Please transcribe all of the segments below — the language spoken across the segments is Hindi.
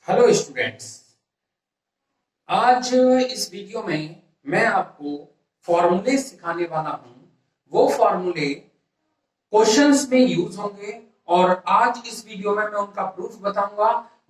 Hello students. आज इस वीडियो में मैं आपको फॉर्मूले सिखाने वाला हूं। वो फॉर्मूले क्वेश्चंस में यूज होंगे और आज इस वीडियो में मैं उनका प्रूफ बताऊंगा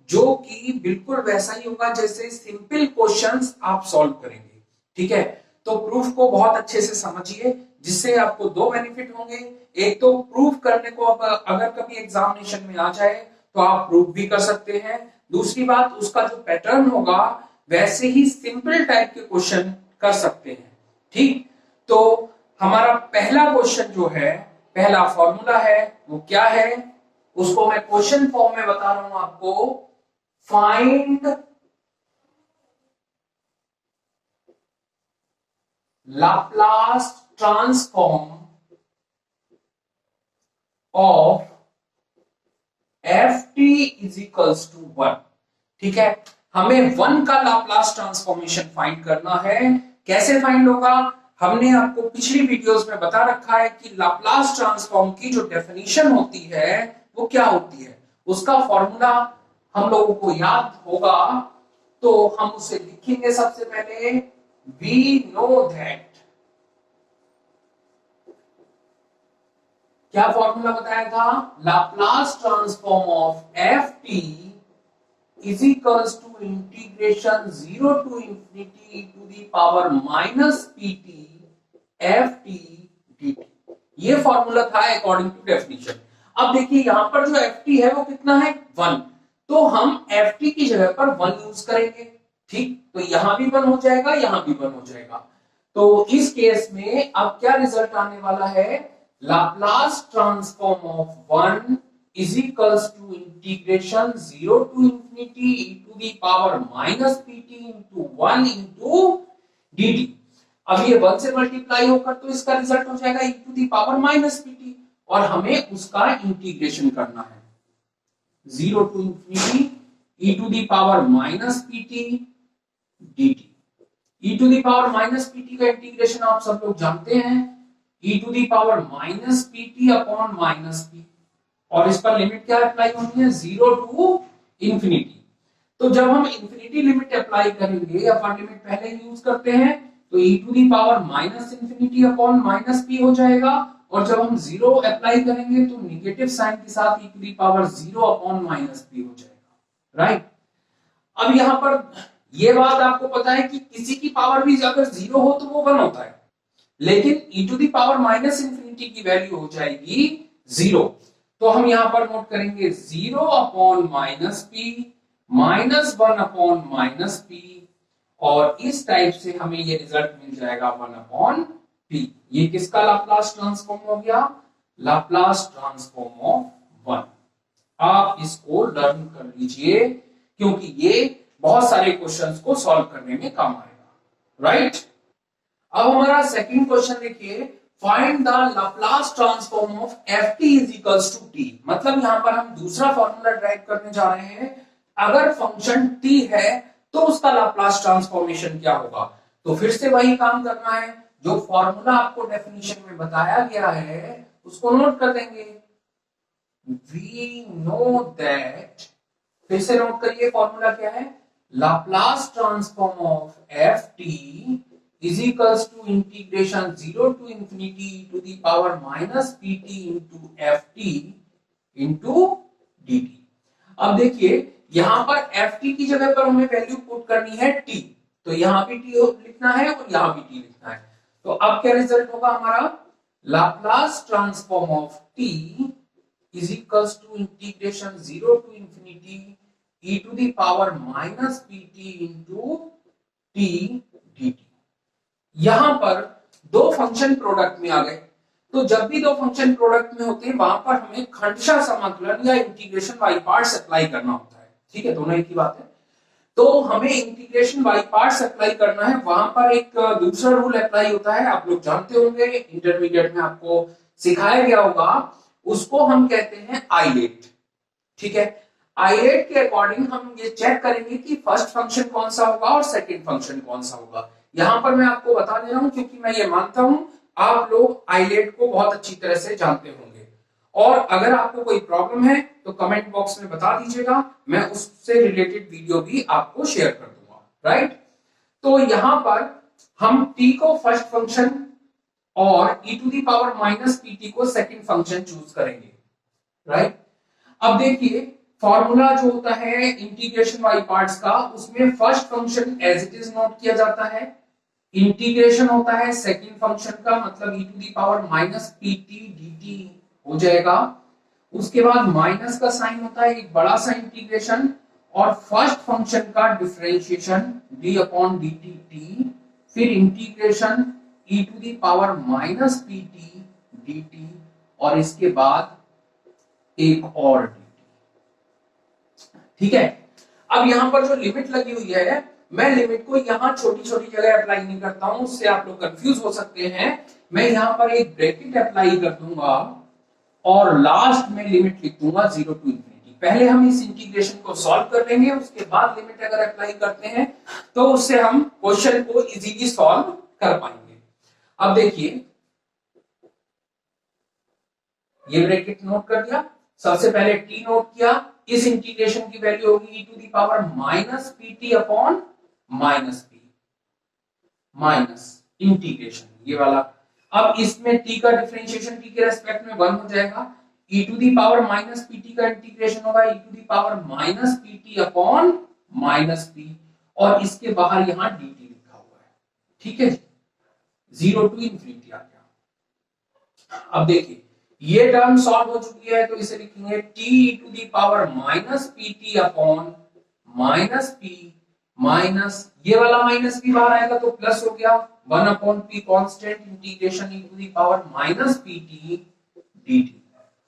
जो कि बिल्कुल वैसा ही होगा जैसे सिंपल क्वेश्चंस आप सॉल्व करेंगे। ठीक है, तो प्रूफ को बहुत अच्छे से समझिए जिससे आपको दो बेनिफिट होंगे। एक तो प्रूफ करने को अब अगर कभी एग्जामिनेशन में आ जाए तो आप प्रूफ भी कर सकते हैं। दूसरी बात, उसका जो पैटर्न होगा वैसे ही सिंपल टाइप के क्वेश्चन कर सकते हैं। ठीक, तो हमारा पहला क्वेश्चन जो है, पहला फॉर्मूला है, वो क्या है उसको मैं क्वेश्चन फॉर्म में बता रहा हूं आपको। Find Laplace transform of F T is equals to one. ठीक है, हमें वन का लाप्लास ट्रांसफॉर्मेशन फाइंड करना है। कैसे फाइंड होगा, हमने आपको पिछली वीडियोस में बता रखा है कि लाप्लास ट्रांसफॉर्म की जो डेफिनेशन होती है वो क्या होती है। उसका फॉर्मूला हम लोगों को याद होगा, तो हम उसे लिखेंगे। सबसे पहले वी नो दैट, क्या फॉर्मूला बताया था, Laplace transform of F T is equals to integration 0 to infinity e to the power minus pt ft dt। ये फॉर्मूला था अकॉर्डिंग टू डेफिनेशन। अब देखिए यहां पर जो ft है वो कितना है, 1, तो हम ft की जगह पर 1 यूज करेंगे। ठीक, तो यहां भी 1 हो जाएगा, यहां भी 1 हो जाएगा। तो इस केस में अब क्या रिजल्ट आने वाला है, Laplace transform of 1 is equals to integration 0 to infinity e to the power minus pt into 1 into dt। अब ये 1 से मल्टीप्लाई होकर तो इसका रिजल्ट हो जाएगा e to the power minus pt, और हमें उसका इंटीग्रेशन करना है 0 to infinity e to the power minus pt dt। e to the power minus pt का इंटीग्रेशन आप सब लोग जानते हैं, e to the power minus pt upon minus p, और इस पर लिमिट क्या अप्लाई होनी है, 0 टू इंफिनिटी। तो जब हम इंफिनिटी लिमिट अप्लाई करेंगे, अपर लिमिट पहले यूज करते हैं, तो e to the power minus infinity upon minus P हो जाएगा, और जब हम 0 अप्लाई करेंगे तो निगेटिव साइन के साथ e to the power 0 upon minus P हो जाएगा। राइट, अब यहां पर यह बात आपको पता है कि किसी की पावर भी अगर 0 हो तो वो 1 होता है, लेकिन e to the power minus infinity की वैल्यू हो जाएगी 0। तो हम यहां पर नोट करेंगे 0 upon minus P minus 1 upon minus P, और इस टाइप से हमें ये रिजल्ट मिल जाएगा 1 अपॉन पी। ये किसका लाप्लास ट्रांसफॉर्म हो गया, लाप्लास ट्रांसफॉर्म ऑफ 1। आप इसको लर्न कर लीजिए क्योंकि ये बहुत सारे क्वेश्चंस को सॉल्व करने में काम आएगा। राइट, अब हमारा सेकंड क्वेश्चन देखिए, find the Laplace transform of ft is equals to t। मतलब यहां पर हम दूसरा फॉर्मूला ड्राइव करने जा रहे हैं। अगर फंक्शन t है तो उसका लाप्लास ट्रांसफॉर्मेशन क्या होगा। तो फिर से वही काम करना है, जो फॉर्मूला आपको डेफिनेशन में बताया गया है उसको नोट कर देंगे। वी नो दैट, फिर से नोट करिए फॉर्मूला क्या है, Laplace transform of ft is equals to integration 0 to infinity e to the power minus pt into ft into dt। अब देखिए यहां पर ft की जगह पर हमें वैल्यू पुट करनी है t, तो यहां भी t लिखना है और यहां भी t लिखना है। तो अब क्या रिजल्ट होगा हमारा, Laplace transform of t is equals to integration 0 to infinity e to the power minus pt into t dt। यहां पर दो फंक्शन प्रोडक्ट में आ गए, तो जब भी दो फंक्शन प्रोडक्ट में होते हैं वहां पर हमें खंडशः समाकलन या इंटीग्रेशन बाय पार्ट्स अप्लाई करना होता है। ठीक है, दोनों एक ही बात है। तो हमें इंटीग्रेशन बाय पार्ट्स अप्लाई करना है, वहां पर एक दूसरा रूल अप्लाई होता है, आप लोग जानते होंगे, इंटरमीडिएट में आपको सिखाया गया होगा, उसको हम कहते हैं आइलेट। ठीक है, आइलेट के अकॉर्डिंग हम ये चेक करेंगे कि फर्स्ट फंक्शन कौन सा होगा और सेकंड फंक्शन कौन सा होगा। यहां पर मैं आपको बता दे रहा हूं क्योंकि मैं ये मानता हूं आप लोग आइलेट को बहुत अच्छी तरह से जानते होंगे। और अगर आपको कोई प्रॉब्लम है तो कमेंट बॉक्स में बता दीजिएगा, मैं उससे रिलेटेड वीडियो भी आपको शेयर कर दूंगा, राइट। तो यहां पर हम t को फर्स्ट फंक्शन और e to the power minus pt को सेकंड फंक्शन चूज करेंगे, राइट। अब देखिए फॉर्मूला जो होता है इंटीग्रेशन वाई पार्ट्स का, उसमें first function as it is note किया जाता है, इंटीग्रेशन होता है सेकंड फंक्शन का, मतलब e to the power minus pt dt हो जाएगा। उसके बाद माइनस का साइन होता है एक बड़ा सा इंटीग्रेशन, और फर्स्ट फंक्शन का differentiation d upon dt t, फिर integration e to the power minus pt dt, और इसके बाद एक और dt। ठीक है। अब यहां पर जो लिमिट लगी हुई है, मैं लिमिट को यहां छोटी छोटी जगह अप्लाई नहीं करता हूं, उससे आप लोग कंफ्यूज हो सकते हैं। मैं यहां पर एक ब्रैकेट अप्लाई कर दूंगा और लास्ट में लिमिट लिख दूंगा 0 टू इंफिनिटी। पहले हम इस इंटीग्रेशन को सॉल्व कर लेंगे, उसके बाद लिमिट अगर अप्लाई करते हैं तो उससे हम क्वेश्चन को इजीली सॉल्व कर पाएंगे। अब देखिए ये ब्रैकेट नोट कर दिया, सबसे पहले t नोट किया, इस इंटीग्रेशन की वैल्यू होगी e to the power minus pt upon minus p, minus integration ये वाला। अब इसमें t का डिफरेंशिएशन t के रेस्पेक्ट में 1 हो जाएगा, e to the power minus pt का इंटीग्रेशन होगा e to the power minus pt upon minus p, और इसके बाहर यहां dt लिखा हुआ है। ठीक है, 0 टू इंफिनिटी आ गया। अब देखिए ये टर्म सॉल्व हो चुकी है, तो इसे लिखेंगे t to the power minus pt upon minus p, minus ये वाला माइनस भी बाहर आएगा तो प्लस हो गया 1 upon p constant integration e to the power minus pt dt।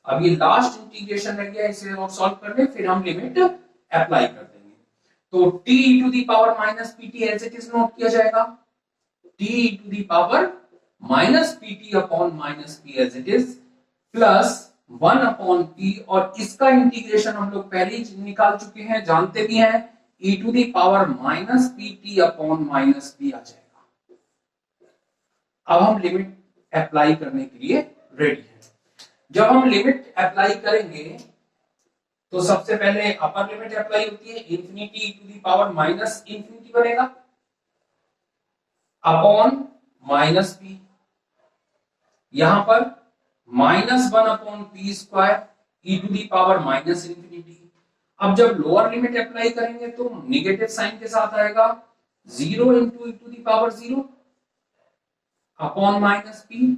अब ये लास्ट इंटीग्रेशन रह गया, इसे और सॉल्व कर ले, फिर हम लिमिट अप्लाई कर देंगे। तो t to the power minus pt as it is note किया जाएगा, t to the power minus pt upon minus p as it is, plus 1 upon p, और इसका इंटीग्रेशन हम लोग पहले ही निकाल चुके हैं, जानते भी हैं, e to the power minus pt upon minus p आ जाएगा। अब हम लिमिट अप्लाई करने के लिए रेडी हैं। जब हम लिमिट अप्लाई करेंगे तो सबसे पहले अपर लिमिट अप्लाई होती है, infinity e to the power minus infinity बनेगा अपॉन माइनस p, यहां पर minus 1 upon P square E to the power minus infinity. अब जब लोअर लिमिट अप्लाई करेंगे तो निगेटिव साइन के साथ आएगा, 0 into E to the power 0 upon minus P,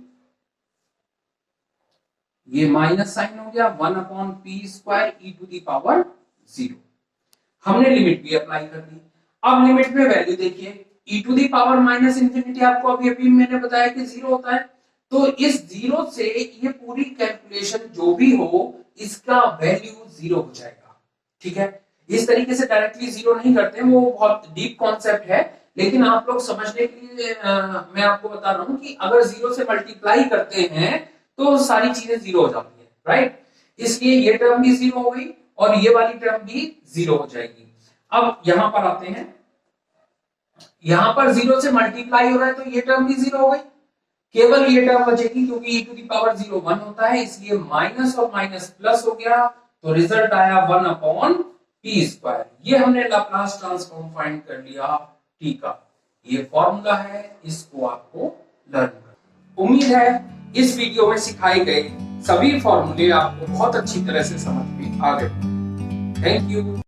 ये माइनस साइन हो गया 1 upon P square E to the power 0। हमने लिमिट भी अप्लाई कर दी। अब लिमिट में वैल्यू देखिए, e to the power minus infinity आपको अभी अभी मैंने बताया कि 0 होता है, तो इस 0 से ये पूरी कैलकुलेशन जो भी हो इसका वैल्यू 0 हो जाएगा। ठीक है, इस तरीके से डायरेक्टली 0 नहीं करते, वो बहुत डीप कॉन्सेप्ट है, लेकिन आप लोग समझने के लिए मैं आपको बता रहा हूं कि अगर 0 से मल्टीप्लाई करते हैं तो सारी चीजें 0 हो जाती है, राइट। इसलिए ये टर्म भी 0 हो गई और ये वाली टर्म भी 0 हो जाएगी। अब यहां पर आते हैं, यहां पर 0 से मल्टीप्लाई हो रहा है तो ये टर्म भी 0 हो गई, केवल ये टर्म बचेगी क्योंकि e टू दी पावर 0 1 होता है, इसलिए माइनस और माइनस प्लस हो गया, तो रिजल्ट आया 1 अपॉन पी स्क्वायर। ये हमने लाप्लास ट्रांसफॉर्म फाइंड कर लिया t का। ये फॉर्मूला है, इसको आपको लर्न करना। उम्मीद है इस वीडियो में सिखाए गए सभी फॉर्मूले आपको बहुत अच्छी तरह से समझ में आ गए। Thank you.